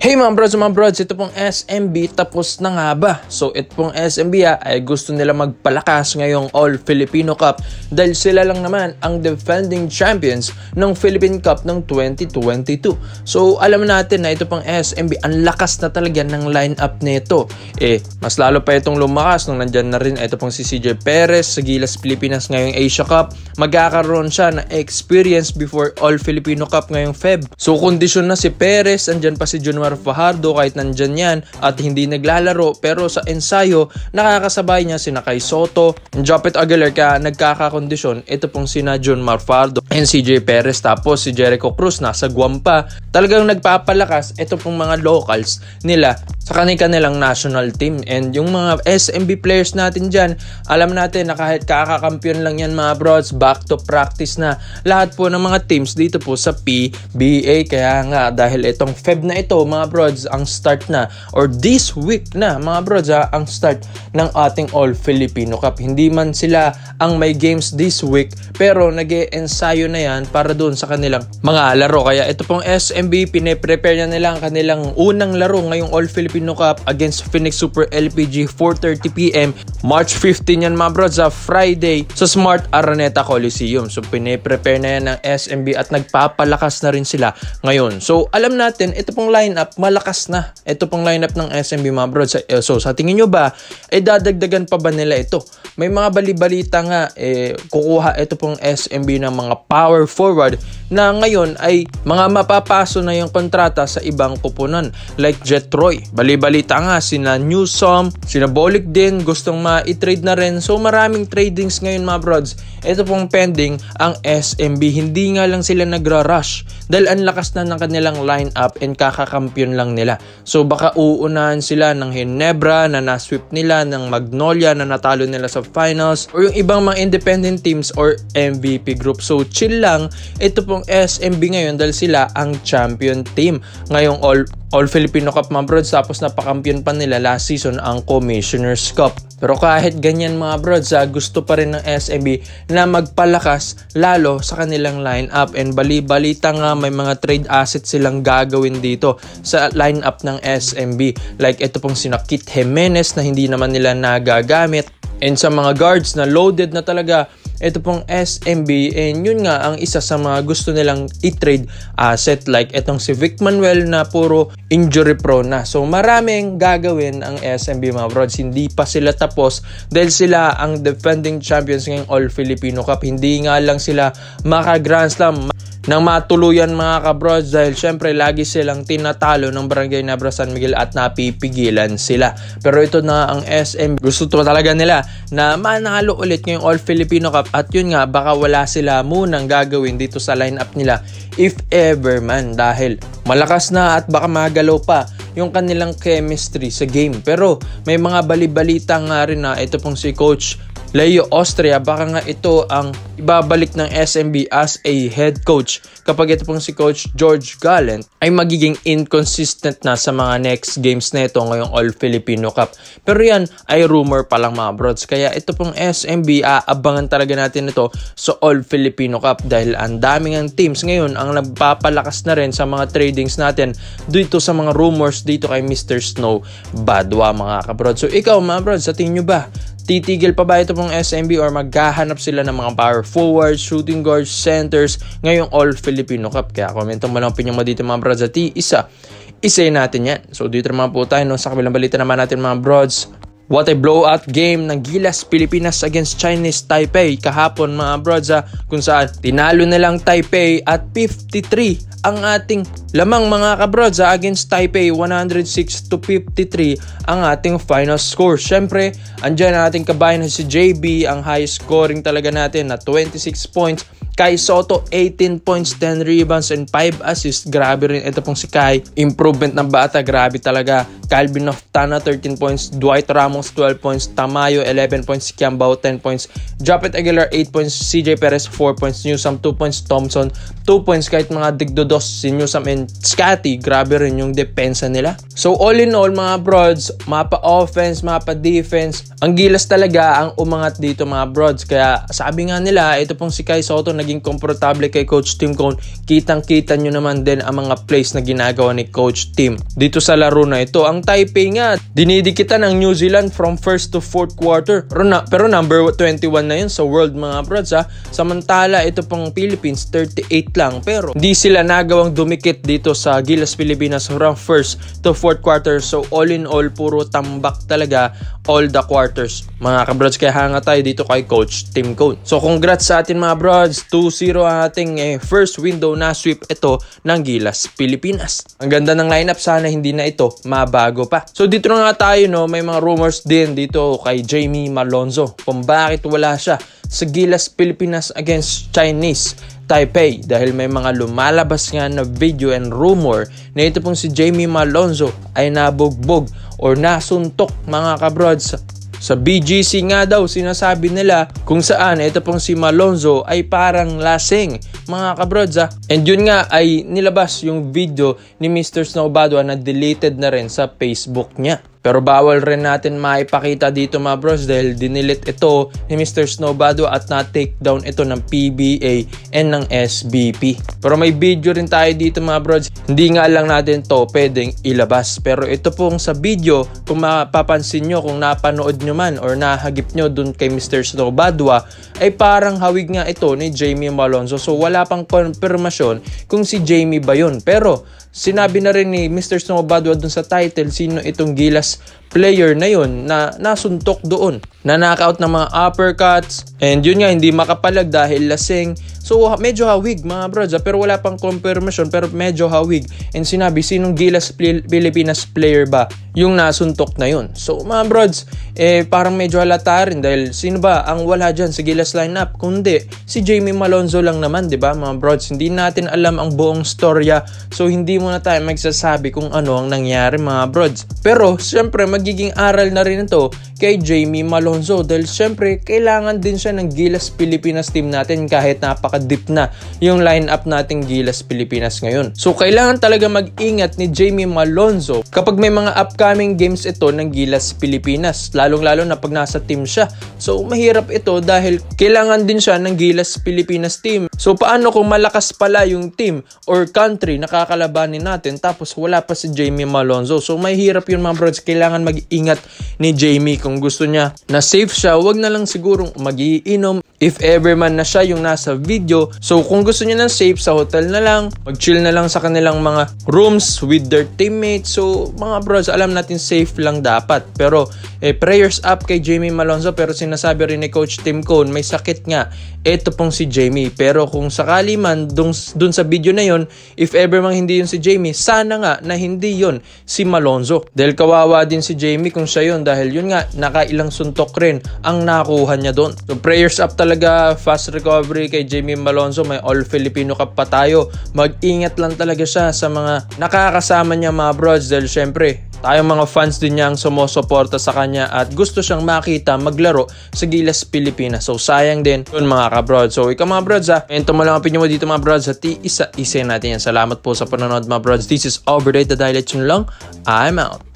Hey mga brods, ito pong SMB tapos na nga ba? So ito pong SMB ay gusto nila magpalakas ngayong All Filipino Cup dahil sila lang naman ang defending champions ng Philippine Cup ng 2022. So alam natin na ito pong SMB, ang lakas na talaga ng lineup nito. Mas lalo pa itong lumakas nung nandyan na rin ito pong si CJ Perez sa Gilas Pilipinas ngayong Asia Cup. Magkakaroon siya na experience before All Filipino Cup ngayong Feb. So kondisyon na si Perez, andyan pa si Junmar Fajardo kahit nandyan yan at hindi naglalaro, pero sa ensayo nakakasabay niya sina Kai Soto, Jopet Aguilar, kaya nagkakakondisyon ito pong sina Junmar Fajardo and CJ Perez. Tapos si Jericho Cruz nasa Guam pa, talagang nagpapalakas ito pong mga locals nila sa kanilang national team. And yung mga SMB players natin dyan, alam natin na kahit kakakampiyon lang yan mga brods, back to practice na lahat po ng mga teams dito po sa PBA. Kaya nga dahil itong Feb na ito mga brods, ang start na, or this week na mga brods ang start ng ating All Filipino Cup. Hindi man sila ang may games this week, pero nag-e-ensayo na yan para doon sa kanilang mga laro. Kaya ito pong SMB, pine-prepare na nila ang kanilang unang laro ngayong All Filipino Cup against Phoenix Super LPG, 4:30 PM, March 15 yan mga brods, Friday sa Smart Araneta Coliseum. So pine-prepare na yan ng SMB at nagpapalakas na rin sila ngayon. So alam natin, ito pong lineup malakas na. Ito pong lineup ng SMB mga brods. So sa tingin nyo ba, dadagdagan pa ba nila ito? May mga bali-balita nga, kukuha ito pong SMB ng mga power forward na ngayon ay mga mapapaso na yung kontrata sa ibang kupunan like Jet Roy. Bali-balita nga, sina Newsom, sina Bolik din, gustong ma-i-trade na rin. So maraming tradings ngayon mga brods. Ito pong pending ang SMB. Hindi nga lang sila nagra-rush dahil ang lakas na ng kanilang lineup and kakakampiyon lang nila. So baka uunahan sila ng Ginebra na na-sweep nila, ng Magnolia na natalo nila sa finals, or yung ibang mga independent teams or MVP group. So chill lang, ito pong SMB ngayon dahil sila ang champion team ngayong All Filipino Cup mga brods, tapos napakampiyon pa nila last season ang Commissioner's Cup. Pero kahit ganyan mga brods, gusto pa rin ng SMB na magpalakas lalo sa kanilang lineup. And bali-balita nga may mga trade assets silang gagawin dito sa lineup ng SMB. Like ito pong sina Kit Jimenez na hindi naman nila nagagamit. And sa mga guards na loaded na talaga, ito pong SMB, and yun nga ang isa sa mga gusto nilang i-trade asset, like itong si Vic Manuel na puro injury prone na. So maraming gagawin ang SMB mga brods. Hindi pa sila tapos dahil sila ang defending champions ngayong All Filipino Cup. Hindi nga lang sila maka-Grand Slam nang matuluyan mga kabrods dahil syempre lagi silang tinatalo ng Barangay Nebra San Miguel at napipigilan sila. Pero ito na ang SM, gusto to talaga nila na manalo ulit ngayong All Filipino Cup, at yun nga baka wala sila munang gagawin dito sa lineup nila if ever man, dahil malakas na at baka magalaw pa yung kanilang chemistry sa game. Pero may mga bali-balita nga rin na ito pong si Coach Leo Austria, baka nga ito ang ibabalik ng SMB as a head coach kapag ito pong si Coach George Gallant ay magiging inconsistent na sa mga next games na ito ngayong All Filipino Cup. Pero yan ay rumor pa lang mga brods, kaya ito pong SMB aabangan talaga natin ito sa All Filipino Cup dahil ang daming ang teams ngayon ang nagpapalakas na rin sa mga tradings natin dito sa mga rumors dito kay Mr. Snow Badwa mga kabrods. So ikaw mga brods, sa tingin nyo ba, titigil pa ba ito pong SMB or maghahanap sila ng mga power forwards, shooting guards, centers ngayong All Filipino Cup? Kaya komento mo lang opinion mo dito mga brods at isa-isayin natin yan. So dito naman po tayo sa kabilang balita naman natin mga brods. What a blowout game ng Gilas Pilipinas against Chinese Taipei kahapon mga brods, kung saan tinalo nilang Taipei at 53 ang ating lamang mga kabrods against Taipei, 106-53 ang ating final score. Syempre, andyan ang ating kabayan na si JB, ang highest scoring talaga natin na 26 points. Kai Soto, 18 points, 10 rebounds, and 5 assists. Grabe rin ito pong si Kai. Improvement ng bata, grabe talaga. Calvin Oftana 13 points, Dwight Ramos 12 points, Tamayo 11 points, Kiambao 10 points, Japet Aguilar 8 points, CJ Perez 4 points, Newsome 2 points, Thompson 2 points. Kahit mga digdodos si Newsome and Scotty, grabe rin yung depensa nila. So all in all mga brods, mapa offense, mapa defense, ang Gilas talaga ang umangat dito mga brods. Kaya sabi nga nila, ito pong si Kai Sotto naging komportable kay Coach Tim Cone. Kitang-kita nyo naman din ang mga plays na ginagawa ni Coach Tim dito sa laro na ito. Ang Taipei nga, dinidikitan ng New Zealand from first to fourth quarter. Pero number 21 na yun sa world mga brods ha. Samantala, ito pong Philippines, 38 lang. Pero hindi sila nagawang dumikit dito sa Gilas Pilipinas from first to fourth quarter. So all in all, puro tambak talaga all the quarters mga kabrods. Kaya hanga tayo dito kay Coach Tim Cone. So congrats sa atin mga brods, 2-0 ang ating first window na sweep ito ng Gilas Pilipinas. Ang ganda ng lineup, sana hindi na ito mabago pa. So dito na nga tayo, no, may mga rumors din dito kay Jamie Malonzo kung bakit wala siya sa Gilas Pilipinas against Chinese Taipei, dahil may mga lumalabas nga na video and rumor na ito pong si Jamie Malonzo ay nabugbog or nasuntok mga kabrods. Sa BGC nga daw sinasabi nila kung saan ito pong si Malonzo ay parang lasing mga kabrods ha. And yun nga ay nilabas yung video ni Mr. Snowbadwa na deleted na rin sa Facebook niya. Pero bawal rin natin maipakita dito mga bros dahil dinilit ito ni Mr. Snowbadwa at na-take down ito ng PBA and ng SBP. Pero may video rin tayo dito mga bros. Hindi nga lang natin to pwedeng ilabas. Pero ito pong sa video, kung mapapansin nyo, kung napanood nyo man or nahagip nyo dun kay Mr. Snowbadwa, ay parang hawig nga ito ni Jamie Malonzo. So wala pang konfirmasyon kung si Jamie ba yun. Pero sinabi na rin ni Mr. Snowbadwa dun sa title sino itong Gilas player na yun na nasuntok doon. Na-knockout ng mga uppercuts. And yun nga, hindi makapalag dahil lasing. So medyo hawig mga brods, pero wala pang confirmation, pero medyo hawig. And sinabi, sinong Gilas Pilipinas player ba yung nasuntok na yun? So mga brods, parang medyo halata rin dahil sino ba ang wala dyan sa Gilas lineup? Kundi si Jamie Malonzo lang naman, di ba mga brods? Hindi natin alam ang buong storya. So hindi muna tayo magsasabi kung ano ang nangyari mga brods. Pero syempre magiging aral na rin ito kay Jamie Malonzo dahil syempre kailangan din siya ng Gilas Pilipinas team natin kahit napaka-deep na yung lineup nating Gilas Pilipinas ngayon. So kailangan talaga mag-ingat ni Jamie Malonzo kapag may mga upcoming games ito ng Gilas Pilipinas, lalong-lalo na pag nasa team siya. So mahirap ito dahil kailangan din siya ng Gilas Pilipinas team. So paano kung malakas pala yung team or country na kakalabanin natin tapos wala pa si Jamie Malonzo? So mahirap yun mga brods. Kailangan mag-ingat ni Jamie kung gusto niya na safe siya, wag na lang sigurong mag-iinom if ever man na siya yung nasa video. So kung gusto niya ng safe, sa hotel na lang, mag-chill na lang sa kanilang mga rooms with their teammates. So mga bros, alam natin safe lang dapat. Pero prayers up kay Jamie Malonzo. Pero sinasabi rin ni Coach Tim Cone, may sakit nga ito pong si Jamie. Pero kung sakali man dun sa video na yon, if ever man hindi yun si Jamie, sana nga na hindi yun si Malonzo. Dahil kawawa din si Jamie kung siya yun, dahil yun nga, nakailang suntok rin ang nakuha niya doon. So prayers up talaga, fast recovery kay Jamie Malonzo. May All Filipino Cup pa tayo. Mag-ingat lang talaga siya sa mga nakakasama niya mga brods dahil syempre tayong mga fans din niya ang sumusuporta sa kanya at gusto siyang makita maglaro sa Gilas Pilipinas. So sayang din yun mga kabrods. So ikaw mga brods ha, ito mo lang ang opinion mo dito mga brods at isa natin yan. Salamat po sa panonood mga brods. This is Overrated Highlights yun lang. I'm out.